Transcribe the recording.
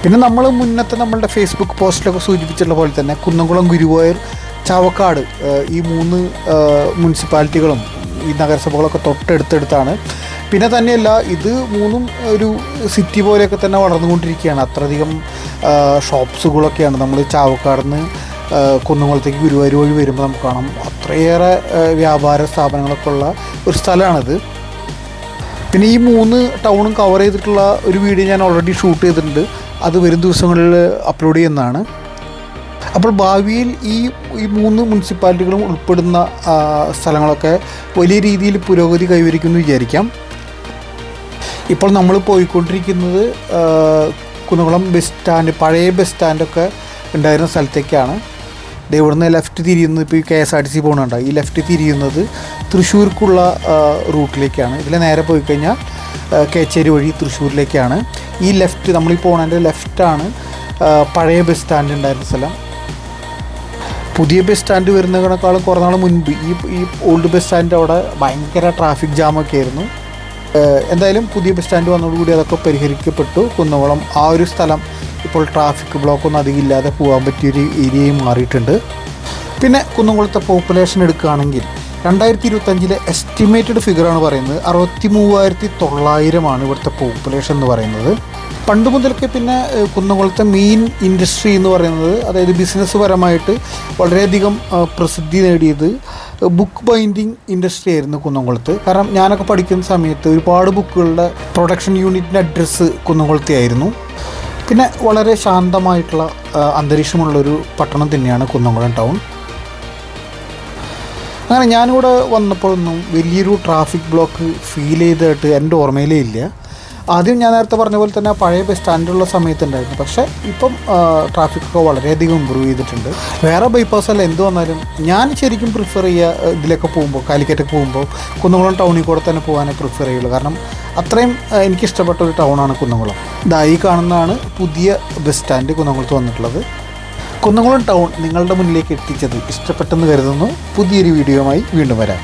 പിന്നെ നമ്മൾ മുന്നത്തെ നമ്മളുടെ ഫേസ്ബുക്ക് പോസ്റ്റിലൊക്കെ സൂചിപ്പിച്ചിട്ടുള്ള പോലെ തന്നെ കുന്നംകുളം, ഗുരുവായൂർ, ചാവക്കാട് ഈ 3 മുനിസിപ്പാലിറ്റികളും ഈ നഗരസഭകളൊക്കെ തൊട്ടടുത്തടുത്താണ്. പിന്നെ തന്നെയല്ല, ഇത് 3ഉം ഒരു സിറ്റി പോലെയൊക്കെ തന്നെ വളർന്നുകൊണ്ടിരിക്കുകയാണ്. അത്രയധികം ഷോപ്സുകളൊക്കെയാണ്. നമ്മൾ ചാവക്കാട് നിന്ന് കുന്നംകുളത്തേക്ക് ഗുരുവായൂർ വഴി വരുമ്പോൾ നമുക്ക് കാണാം അത്രയേറെ വ്യാപാര സ്ഥാപനങ്ങളൊക്കെ ഉള്ള ഒരു സ്ഥലമാണിത്. പിന്നെ ഈ 3 ടൗണും കവർ ചെയ്തിട്ടുള്ള ഒരു വീഡിയോ ഞാൻ ഓൾറെഡി ഷൂട്ട് ചെയ്തിട്ടുണ്ട്. അത് വരും ദിവസങ്ങളിൽ അപ്ലോഡ് ചെയ്യുന്നതാണ്. അപ്പോൾ ഭാവിയിൽ ഈ 3 മുനിസിപ്പാലിറ്റികളും ഉൾപ്പെടുന്ന സ്ഥലങ്ങളൊക്കെ വലിയ രീതിയിൽ പുരോഗതി കൈവരിക്കുമെന്ന് വിചാരിക്കാം. ഇപ്പോൾ നമ്മൾ പോയിക്കൊണ്ടിരിക്കുന്നത് കുന്നംകുളം ബസ് സ്റ്റാൻഡ്, പഴയ ബസ് സ്റ്റാൻഡൊക്കെ ഉണ്ടായിരുന്ന സ്ഥലത്തേക്കാണ്. ഇവിടുന്ന് ലെഫ്റ്റ് തിരിയുന്നത്, ഇപ്പോൾ ഈ KSRTC പോകുന്നുണ്ട്, ഈ ലെഫ്റ്റ് തിരിയുന്നത് തൃശ്ശൂർക്കുള്ള റൂട്ടിലേക്കാണ്. ഇതിൽ നേരെ പോയി കഴിഞ്ഞാൽ കേച്ചേരി വഴി തൃശ്ശൂരിലേക്കാണ്. ഈ ലെഫ്റ്റ്, നമ്മളീ പോകുന്നതിൻ്റെ ലെഫ്റ്റാണ് പഴയ ബസ് സ്റ്റാൻഡ് ഉണ്ടായിരുന്ന സ്ഥലം. പുതിയ ബസ് സ്റ്റാൻഡ് വരുന്നതിനേക്കാളും കുറേ നാൾ മുൻപ് ഈ ഓൾഡ് ബസ് സ്റ്റാൻഡിൻ്റെ അവിടെ ഭയങ്കര ട്രാഫിക് ജാമൊക്കെ ആയിരുന്നു. എന്തായാലും പുതിയ ബസ് സ്റ്റാൻഡ് വന്നതോടുകൂടി അതൊക്കെ പരിഹരിക്കപ്പെട്ടു. കുന്നംകുളം ആ ഒരു സ്ഥലം ഇപ്പോൾ ട്രാഫിക് ബ്ലോക്കൊന്നും അധികം ഇല്ലാതെ പോകാൻ പറ്റിയൊരു ഏരിയയും മാറിയിട്ടുണ്ട്. പിന്നെ കുന്നംകുളത്തെ പോപ്പുലേഷൻ എടുക്കുകയാണെങ്കിൽ 2025 എസ്റ്റിമേറ്റഡ് ഫിഗറാണ് പറയുന്നത്. 63,900 ഇവിടുത്തെ പോപ്പുലേഷൻ എന്ന് പറയുന്നത്. പണ്ട് മുതൽക്ക് പിന്നെ കുന്നംകുളത്തെ മെയിൻ ഇൻഡസ്ട്രി എന്ന് പറയുന്നത്, അതായത് ബിസിനസ് പരമായിട്ട് വളരെയധികം പ്രസിദ്ധി നേടിയത് ബുക്ക് ബൈൻഡിങ് ഇൻഡസ്ട്രി ആയിരുന്നു കുന്നംകുളത്ത്. കാരണം ഞാനൊക്കെ പഠിക്കുന്ന സമയത്ത് ഒരുപാട് ബുക്കുകളുടെ പ്രൊഡക്ഷൻ യൂണിറ്റിൻ്റെ അഡ്രസ്സ് കുന്നംകുളത്തെ ആയിരുന്നു. പിന്നെ വളരെ ശാന്തമായിട്ടുള്ള അന്തരീക്ഷമുള്ളൊരു പട്ടണം തന്നെയാണ് കുന്നംകുളം ടൗൺ. അങ്ങനെ ഞാനിവിടെ വന്നപ്പോഴൊന്നും വലിയൊരു ട്രാഫിക് ബ്ലോക്ക് ഫീൽ ചെയ്തതായിട്ട് എൻ്റെ ഓർമ്മയിലേ ഇല്ല. ആദ്യം ഞാൻ നേരത്തെ പറഞ്ഞ പോലെ തന്നെ പഴയ ബസ് സ്റ്റാൻഡിലുള്ള സമയത്തുണ്ടായിരുന്നു. പക്ഷേ ഇപ്പം ട്രാഫിക്കൊക്കെ വളരെയധികം ഇമ്പ്രൂവ് ചെയ്തിട്ടുണ്ട്. വേറെ ബൈപ്പാസ് അല്ല എന്ത് വന്നാലും ഞാൻ ശരിക്കും പ്രിഫർ ചെയ്യുക ഇതിലൊക്കെ പോകുമ്പോൾ, കാലിക്കറ്റൊക്കെ പോകുമ്പോൾ കുന്നംകുളം ടൗണിൽ കൂടെ തന്നെ പോകാനേ പ്രിഫർ ചെയ്യുള്ളൂ. കാരണം അത്രയും എനിക്കിഷ്ടപ്പെട്ട ഒരു ടൗണാണ് കുന്നംകുളം. ഇതായി കാണുന്നതാണ് പുതിയ ബസ് സ്റ്റാൻഡ് കുന്നംകുളത്ത് വന്നിട്ടുള്ളത്. കുന്നംകുളം ടൗൺ നിങ്ങളുടെ മുന്നിലേക്ക് എത്തിച്ചത് ഇഷ്ടപ്പെട്ടെന്ന് കരുതുന്നു. പുതിയൊരു വീഡിയോയുമായി വീണ്ടും വരാം.